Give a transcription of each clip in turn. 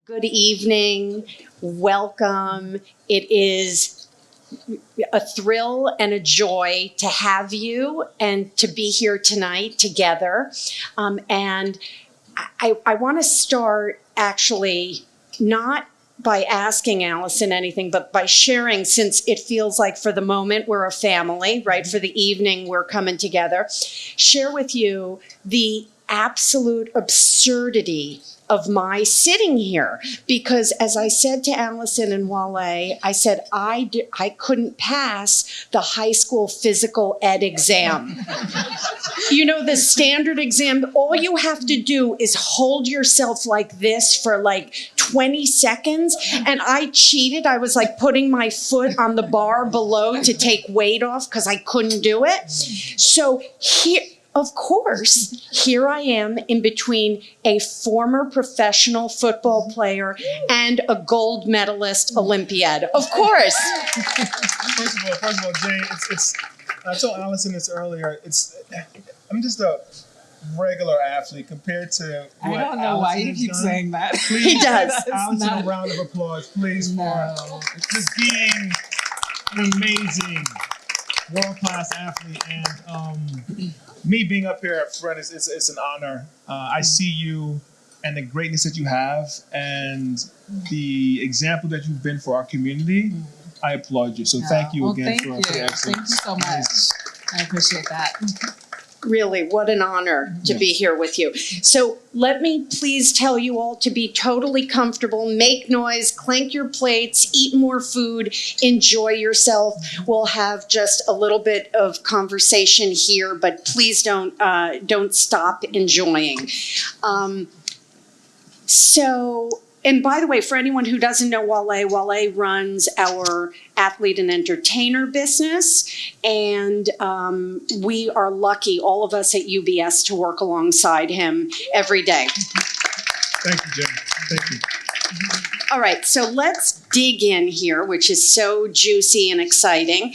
Good evening. Welcome. It is a thrill and a joy to have you and to be here tonight together. And I want to start actually not by asking Allyson anything, but by sharing, since it feels like for the moment we're a family, right? For the evening we're coming together. Share with you the absolute absurdity of my sitting here, because as I said to Allyson and Wale, I said I couldn't pass the high school physical ed exam. You know, the standard exam, all you have to do is hold yourself like this for like 20 seconds. And I cheated. I was like putting my foot on the bar below to take weight off because I couldn't do it. So here, of course, here I am in between a former professional football player and a gold medalist Olympiad. Of course. First of all, Jane, it's I told Allyson this earlier. I'm just a regular athlete compared to what I don't know why you keep saying that. Please, he does. Allyson, a round of applause, please, for just being an amazing world-class athlete. And me being up here at front, it's an honor. I see you and the greatness that you have and the example that you've been for our community. I applaud you. So thank you again for the excellence. Thank you so much. I appreciate that. Really, what an honor to be here with you. So let me please tell you all to be totally comfortable, make noise, clank your plates, eat more food, enjoy yourself. We'll have just a little bit of conversation here, but please don't stop enjoying. And by the way, for anyone who doesn't know Wale runs our athlete and entertainer business. And we are lucky, all of us at UBS, to work alongside him every day. Thank you, Jen. Thank you. All right, so let's dig in here, which is so juicy and exciting.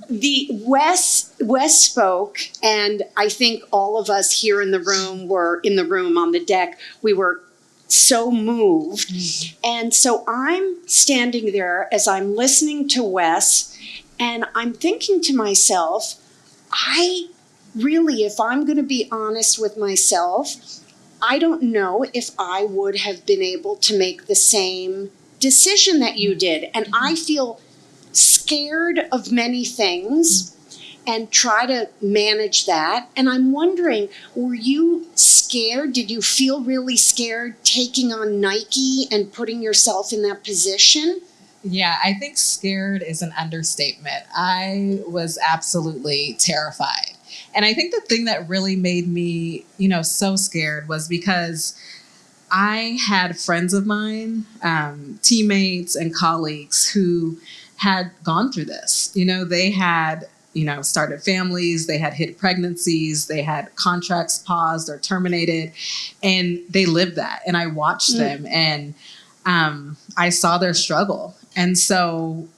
The Wes spoke, and I think all of us here in the room were in the room on the deck. We were so moved. And so I'm standing there as I'm listening to Wes, and I'm thinking to myself, I really, if I'm going to be honest with myself, I don't know if I would have been able to make the same decision that you did. And I feel scared of many things and try to manage that. And I'm wondering, were you scared? Did you feel really scared taking on Nike and putting yourself in that position? Yeah, I think scared is an understatement. I was absolutely terrified. And I think the thing that really made me, so scared was because I had friends of mine, teammates and colleagues who had gone through this. They had started families, they had hit pregnancies, they had contracts paused or terminated, and they lived that. And I watched them, and I saw their struggle. And so,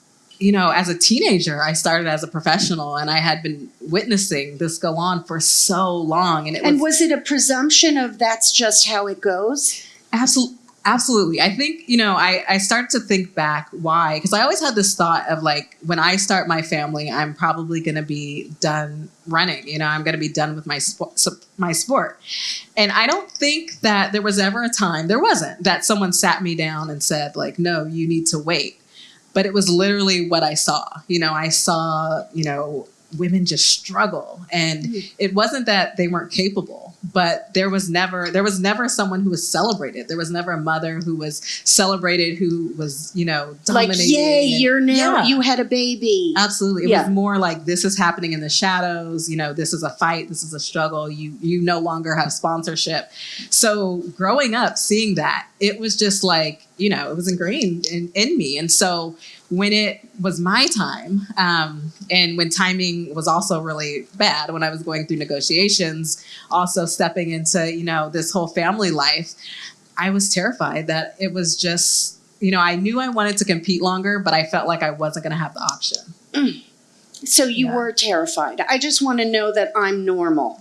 as a teenager, I started as a professional, and I had been witnessing this go on for so long. And was it a presumption of that's just how it goes? Absolutely. I think, I started to think back why, because I always had this thought of like, when I start my family, I'm probably going to be done running, I'm going to be done with my sport. And I don't think that there was ever a time, there wasn't, that someone sat me down and said like, no, you need to wait. But it was literally what I saw. I saw, women just struggle. And it wasn't that they weren't capable, but there was never someone who was celebrated. There was never a mother who was celebrated, who was, dominating. Like, yay, you had a baby. Absolutely. It was more like, this is happening in the shadows. This is a fight. This is a struggle. You no longer have sponsorship. So growing up, seeing that, it was just like, it was ingrained in me. And so when it was my time, and when timing was also really bad, when I was going through negotiations, also stepping into, this whole family life, I was terrified that it was just, I knew I wanted to compete longer, but I felt like I wasn't going to have the option. So you were terrified. I just want to know that I'm normal.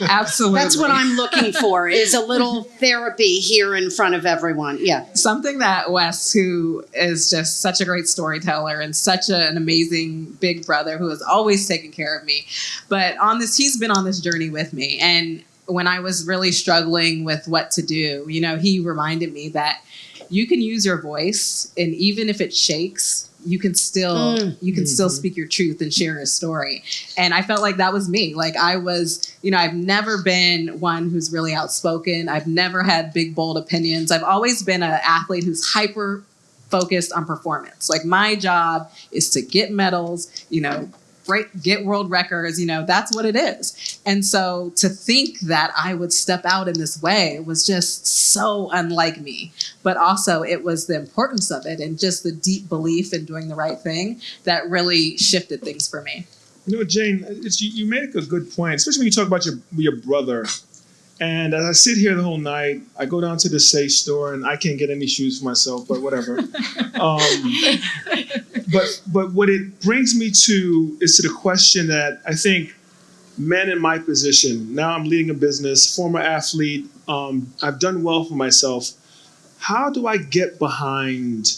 Absolutely. That's what I'm looking for, is a little therapy here in front of everyone. Yeah. Something that Wes, who is just such a great storyteller and such an amazing big brother who has always taken care of me, but he's been on this journey with me. And when I was really struggling with what to do, he reminded me that you can use your voice, and even if it shakes, you can still speak your truth and share your story. And I felt like that was me. Like I was, I've never been one who's really outspoken. I've never had big, bold opinions. I've always been an athlete who's hyper focused on performance. Like my job is to get medals, get world records, that's what it is. And so to think that I would step out in this way was just so unlike me. But also it was the importance of it and just the deep belief in doing the right thing that really shifted things for me. Jane, you made a good point, especially when you talk about your brother. And as I sit here the whole night, I go down to the Say store and I can't get any shoes for myself, but whatever. But what it brings me to is to the question that I think men in my position, now I'm leading a business, former athlete, I've done well for myself. How do I get behind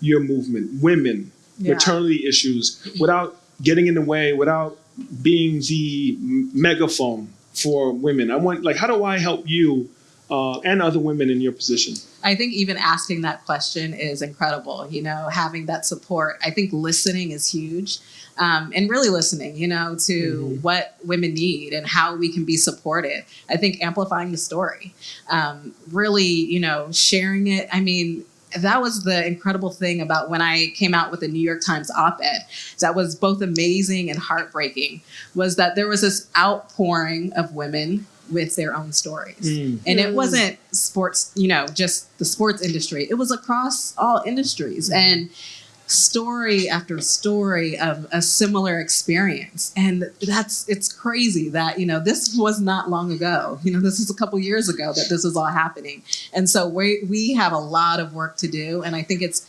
your movement, women, maternity issues, without getting in the way, without being the megaphone for women? How do I help you and other women in your position? I think even asking that question is incredible, having that support. I think listening is huge, and really listening, to what women need and how we can be supported. I think amplifying the story, really, sharing it. I mean, that was the incredible thing about when I came out with the New York Times op-ed that was both amazing and heartbreaking, was that there was this outpouring of women with their own stories. And it wasn't sports, just the sports industry. It was across all industries and story after story of a similar experience. And it's crazy that, this was not long ago. This is a couple years ago that this was all happening. And so we have a lot of work to do. And I think it's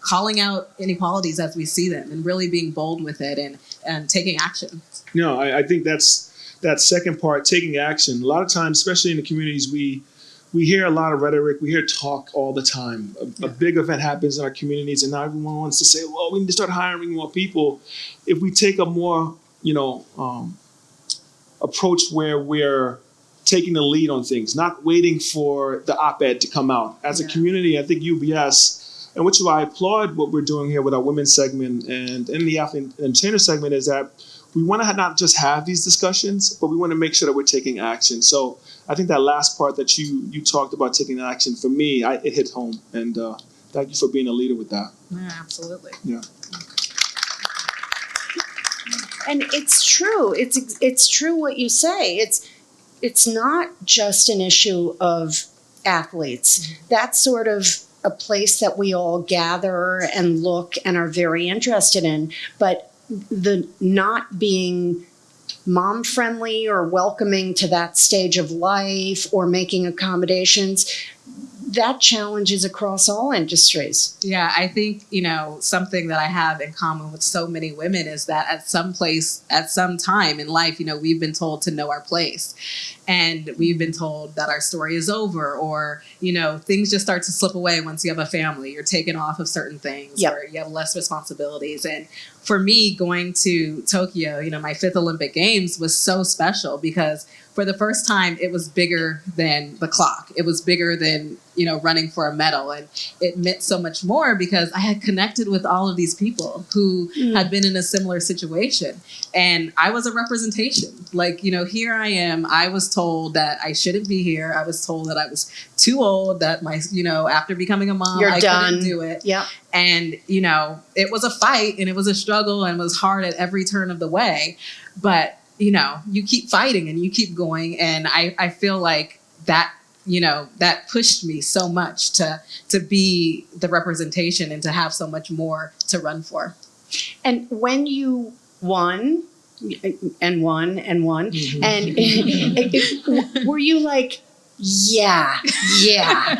calling out inequalities as we see them and really being bold with it and taking action. I think that's that second part, taking action. A lot of times, especially in the communities, we hear a lot of rhetoric. We hear talk all the time. A big event happens in our communities, and now everyone wants to say, well, we need to start hiring more people. If we take a more, approach where we're taking the lead on things, not waiting for the op-ed to come out. As a community, I think UBS, and which is why I applaud what we're doing here with our women's segment and in the athlete and entertainer segment, is that we want to not just have these discussions, but we want to make sure that we're taking action. So I think that last part that you talked about taking action, for me, it hit home. And thank you for being a leader with that. Yeah, absolutely. Yeah. And it's true. It's true what you say. It's not just an issue of athletes. That's sort of a place that we all gather and look and are very interested in. But the not being mom friendly or welcoming to that stage of life or making accommodations, that challenge is across all industries. Yeah, I think, something that I have in common with so many women is that at some time in life, we've been told to know our place. And we've been told that our story is over, or, things just start to slip away once you have a family. You're taken off of certain things, or you have less responsibilities. And for me, going to Tokyo, my 5th Olympic Games was so special because for the first time, it was bigger than the clock. It was bigger than, running for a medal. And it meant so much more because I had connected with all of these people who had been in a similar situation. And I was a representation. Here I am. I was told that I shouldn't be here. I was told that I was too old, that after becoming a mom, I couldn't do it. Yeah. And, it was a fight and it was a struggle and it was hard at every turn of the way. But, you keep fighting and you keep going. And I feel like that, that pushed me so much to be the representation and to have so much more to run for. And when you won and won, and were you like, Yeah.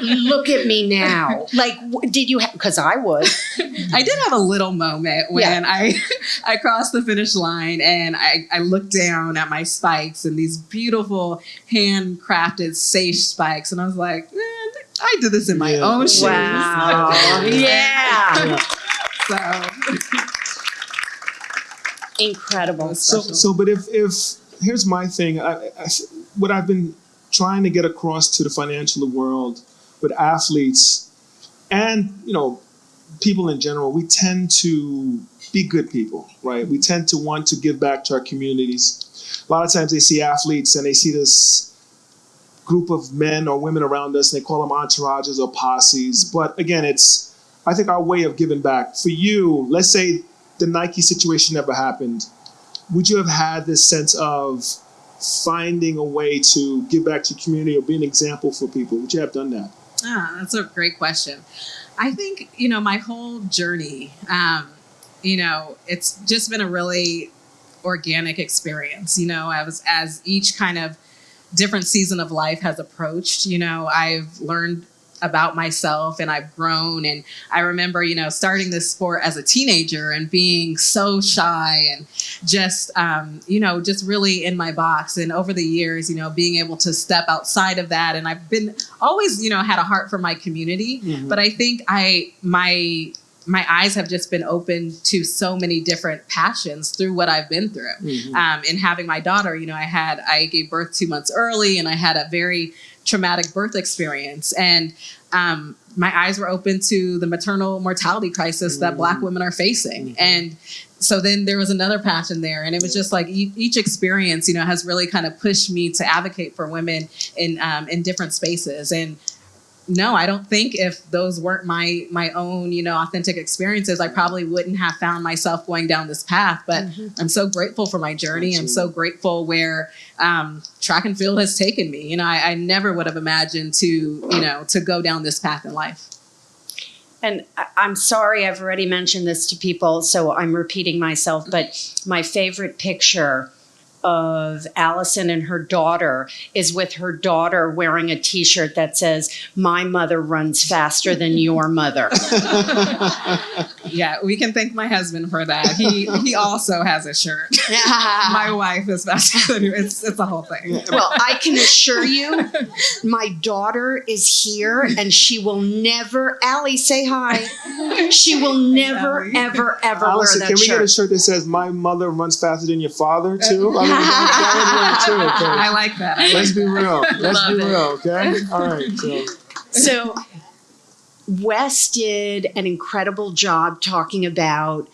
Look at me now. Like, did you have, because I would. I did have a little moment when I crossed the finish line and I looked down at my spikes and these beautiful handcrafted safe spikes. And I was like, man, I did this in my own shoes. Wow. Yeah. So Incredible. But if here's my thing, what I've been trying to get across to the financial world with athletes and, people in general, we tend to be good people, right? We tend to want to give back to our communities. A lot of times they see athletes and they see this group of men or women around us and they call them entourages or posses. But again, it's, I think, our way of giving back. For you, let's say the Nike situation never happened. Would you have had this sense of finding a way to give back to your community or be an example for people? Would you have done that? That's a great question. I think, my whole journey, it's just been a really organic experience. As each kind of different season of life has approached, I've learned about myself and I've grown. And I remember, starting this sport as a teenager and being so shy and just, just really in my box. And over the years, being able to step outside of that. And I've been always, had a heart for my community. Mm-hmm. But I think my eyes have just been open to so many different passions through what I've been through. Mm-hmm. And having my daughter, I gave birth 2 months early and I had a very traumatic birth experience. And my eyes were open to the maternal mortality crisis that Black women are facing. Mm-hmm. And so then there was another passion there. And it was just like each experience, has really kind of pushed me to advocate for women in different spaces. And no, I don't think if those weren't my own, authentic experiences, I probably wouldn't have found myself going down this path. But I'm so grateful for my journey. I'm so grateful where track and field has taken me. I never would have imagined to go down this path in life. And I'm sorry, I've already mentioned this to people, so I'm repeating myself, but my favorite picture of Allyson and her daughter is with her daughter wearing a t-shirt that says, "My mother runs faster than your mother." Yeah, we can thank my husband for that. He also has a shirt. My wife is faster than you. It's a whole thing. Well, I can assure you, my daughter is here and she will never, Allie, say hi. She will never, ever, ever Allyson, wear that can we shirt. get a shirt that says, "My mother runs faster than your father," too? That would work too, okay? I like that. Let's be real. Let's be real, okay? All right. So Wes did an incredible job talking about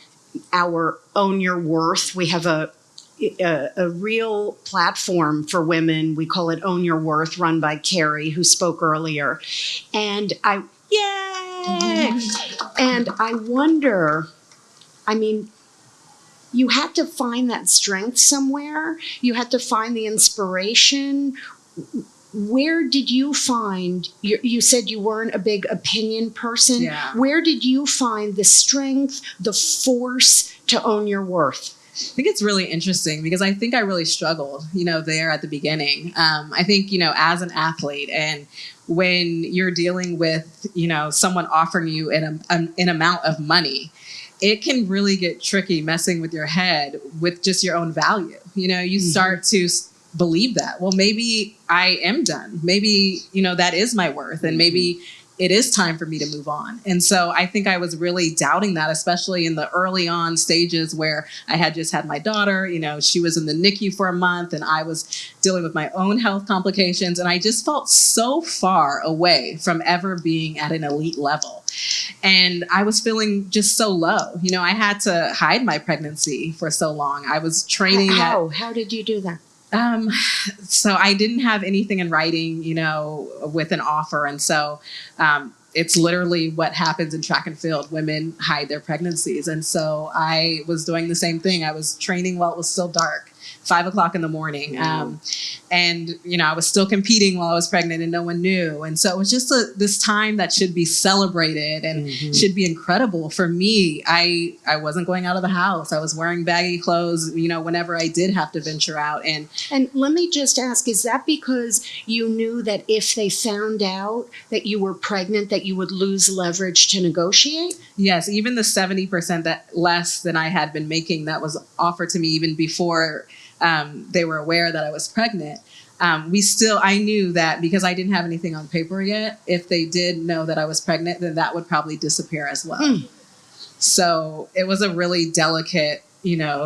our Own Your Worth. We have a real platform for women. We call it Own Your Worth, run by Carrie, who spoke earlier. And yay! And I wonder, you had to find that strength somewhere. You had to find the inspiration. Where did you find, you said you weren't a big opinion person. Yeah. Where did you find the strength, the force to own your worth? I think it's really interesting because I think I really struggled, there at the beginning. I think, as an athlete and when you're dealing with, someone offering you an amount of money, it can really get tricky messing with your head with just your own value. You start to believe that, well, maybe I am done. Maybe, that is my worth. And maybe it is time for me to move on. And so I think I was really doubting that, especially in the early on stages where I had just had my daughter, she was in the NICU for a month and I was dealing with my own health complications. And I just felt so far away from ever being at an elite level. And I was feeling just so low. I had to hide my pregnancy for so long. I was training. How did you do that? So I didn't have anything in writing, with an offer. And so it's literally what happens in track and field. Women hide their pregnancies. And so I was doing the same thing. I was training while it was still dark, 5:00 in the morning. And, I was still competing while I was pregnant and no one knew. And so it was just this time that should be celebrated and should be incredible. For me, I wasn't going out of the house. I was wearing baggy clothes, whenever I did have to venture out. And let me just ask, is that because you knew that if they found out that you were pregnant, that you would lose leverage to negotiate? yes, even the 70% that less than I had been making that was offered to me even before they were aware that I was pregnant. I knew that because I didn't have anything on paper yet, if they did know that I was pregnant, then that would probably disappear as well. So it was a really delicate,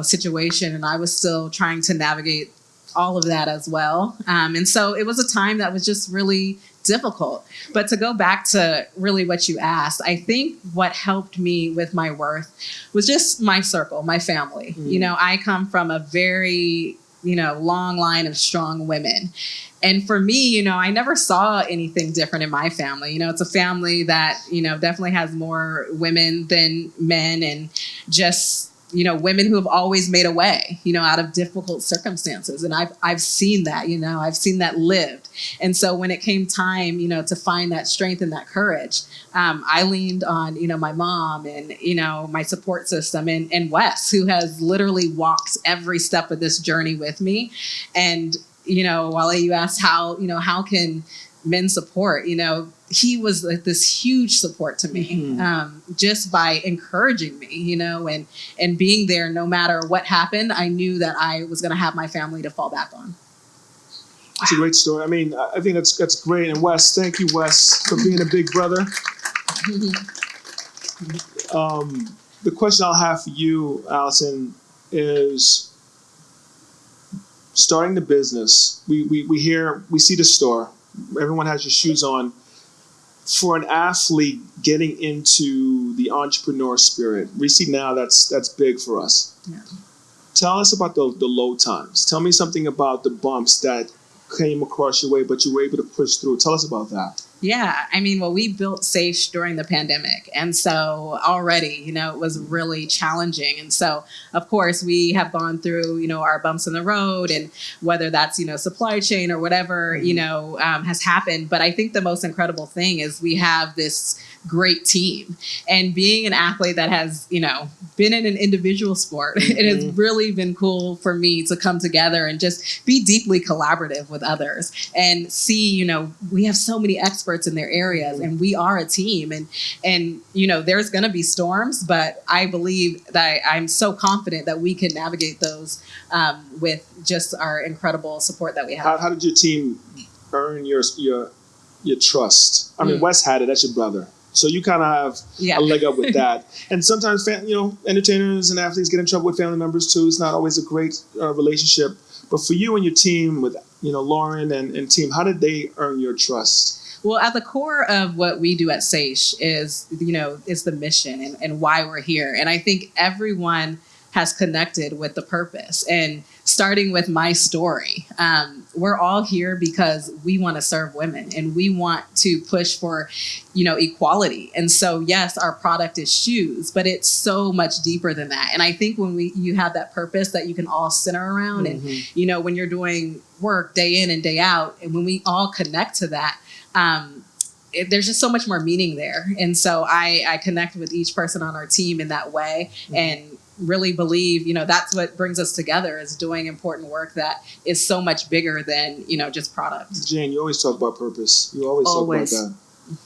situation. And I was still trying to navigate all of that as well. And so it was a time that was just really difficult. But to go back to really what you asked, I think what helped me with my worth was just my circle, my family. I come from a very, long line of strong women. And for me, I never saw anything different in my family. It's a family that, definitely has more women than men, and just, women who have always made a way, out of difficult circumstances. And I've seen that, I've seen that lived. And so when it came time, to find that strength and that courage, I leaned on, my mom and, my support system and Wes, who has literally walked every step of this journey with me. And, Wale, you asked how can men support, he was like this huge support to me, just by encouraging me, and being there no matter what happened. I knew that I was going to have my family to fall back on. It's a great story. I mean, I think that's great. And Wes, thank you, Wes, for being a big brother. The question I'll have for you, Allyson, is starting the business. We see the store. Everyone has your shoes on. For an athlete getting into the entrepreneur spirit, we see now that's big for us. Yeah. Tell us about the low times. Tell me something about the bumps that came across your way, but you were able to push through. Tell us about that. Yeah, we built Sage during the pandemic. And so already, it was really challenging. And so, of course, we have gone through, our bumps in the road, and whether that's, supply chain or whatever, has happened. But I think the most incredible thing is we have this great team. And being an athlete that has, been in an individual sport, it has really been cool for me to come together and just be deeply collaborative with others and see, we have so many experts in their areas, and we are a team, and there's going to be storms, but I believe that I'm so confident that we can navigate those with just our incredible support that we have. How did your team earn your trust? I mean, Wes had it. That's your brother. So you kind of have a leg up with that. And sometimes, entertainers and athletes get in trouble with family members too. It's not always a great relationship. But for you and your team with, Lauren and team, how did they earn your trust? Well, at the core of what we do at Sage is the mission and why we're here. And I think everyone has connected with the purpose. And starting with my story, we're all here because we want to serve women and we want to push for, equality. And so, yes, our product is shoes, but it's so much deeper than that. And I think when you have that purpose that you can all center around, and, when you're doing work day in and day out, and when we all connect to that, there's just so much more meaning there. And so I connect with each person on our team in that way, and really believe, that's what brings us together, is doing important work that is so much bigger than, just product. Jane, you always talk about purpose. You always talk about that.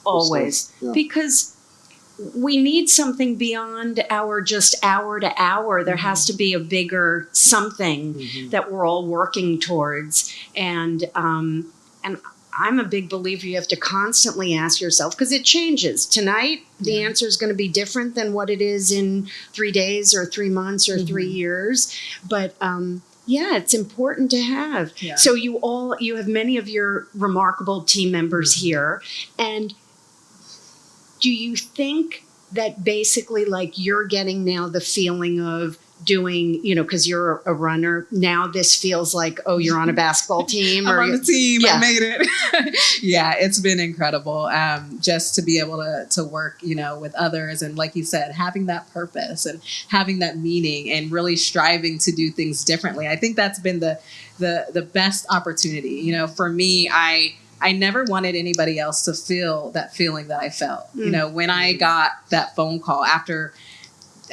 Always. Yeah. Because we need something beyond our just hour to hour. There has to be a bigger something that we're all working towards. And I'm a big believer you have to constantly ask yourself, because it changes. Tonight, the answer is going to be different than what it is in 3 days or 3 months or 3 years. But it's important to have. Yeah. So you have many of your remarkable team members here. And do you think that basically, like, you're getting now the feeling of doing, because you're a runner. Now this feels like, oh, you're on a basketball team. I'm on the team. Yeah. I made it. Yeah, it's been incredible. Just to be able to work, with others. And like you said, having that purpose and having that meaning and really striving to do things differently. I think that's been the best opportunity. For me, I never wanted anybody else to feel that feeling that I felt. When I got that phone call after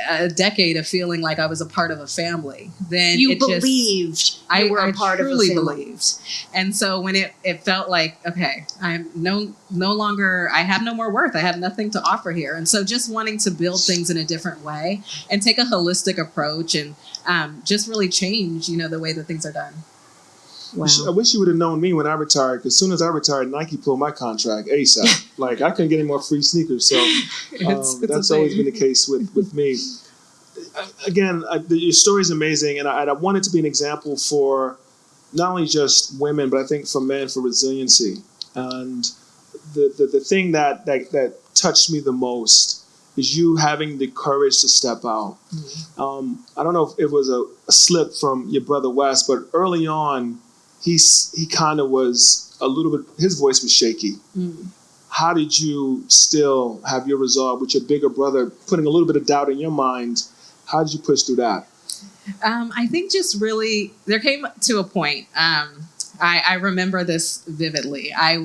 a decade of feeling like I was a part of a family, then you believed you were a part of a family. Believed. And so when it felt like, okay, I'm no longer, I have no more worth. I have nothing to offer here. And so just wanting to build things in a different way and take a holistic approach and just really change, the way that things are done. Wow. I wish you would have known me when I retired, because as soon as I retired, Nike pulled my contract ASAP. Like, I couldn't get any more free sneakers. So that's always been the case with me. Again, your story is amazing, and I want it to be an example for not only just women, but I think for men, for resiliency. And the thing that touched me the most is you having the courage to step out. Mm-hmm. I don't know if it was a slip from your brother Wes, but early on, he kind of was a little bit, his voice was shaky. Mm. How did you still have your resolve with your bigger brother putting a little bit of doubt in your mind? How did you push through that? I think just really, there came to a point, I remember this vividly. I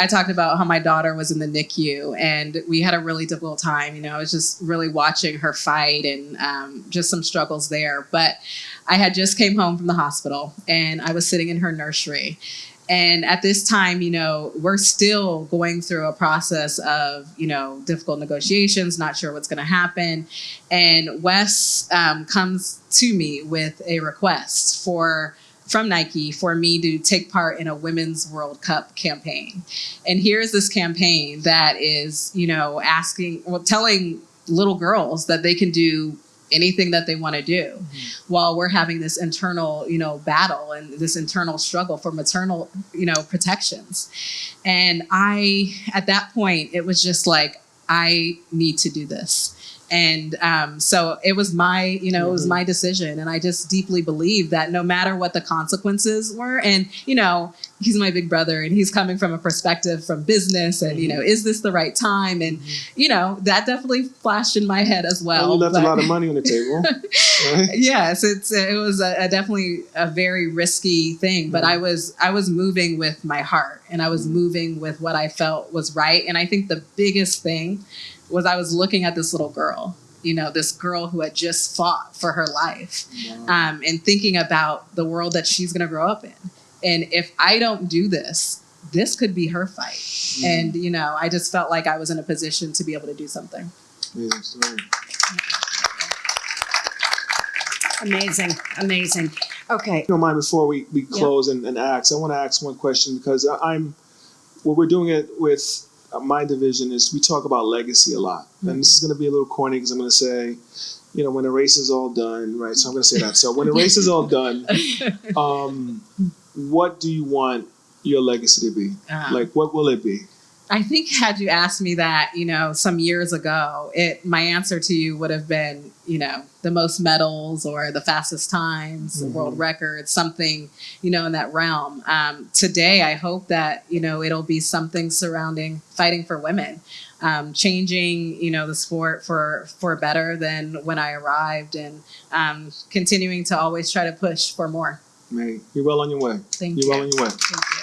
talked about how my daughter was in the NICU and we had a really difficult time. I was just really watching her fight and just some struggles there. But I had just came home from the hospital and I was sitting in her nursery. And at this time, we're still going through a process of, difficult negotiations, not sure what's going to happen. And Wes comes to me with a request from Nike for me to take part in a Women's World Cup campaign. And here's this campaign that is, telling little girls that they can do anything that they want to do, while we're having this internal, battle and this internal struggle for maternal, protections. And at that point, it was just like, I need to do this. And so it was my, it was my decision. And I just deeply believe that no matter what the consequences were, and, he's my big brother and he's coming from a perspective from business and, is this the right time? And, that definitely flashed in my head as well. You left a lot of money on the table. Right? Yes, it was definitely a very risky thing, but I was moving with my heart and I was moving with what I felt was right. And I think the biggest thing was I was looking at this little girl, this girl who had just fought for her life, and thinking about the world that she's going to grow up in. And if I don't do this could be her fight. And, I just felt like I was in a position to be able to do something. Amazing. Okay. If you don't mind, before we close and ask, I want to ask one question, because what we're doing it with my division is we talk about legacy a lot. Mm-hmm. And this is going to be a little corny because I'm going to say, when the race is all done, right? So I'm going to say that. So when the race is all done, what do you want your legacy to be? Like, what will it be? I think had you asked me that, some years ago, my answer to you would have been, the most medals or the fastest times, world records, something, in that realm. Today, I hope that, it'll be something surrounding fighting for women, changing, the sport for better than when I arrived, and continuing to always try to push for more. Mate, you're well on your way. Thank you. You're well on your way. Thank you.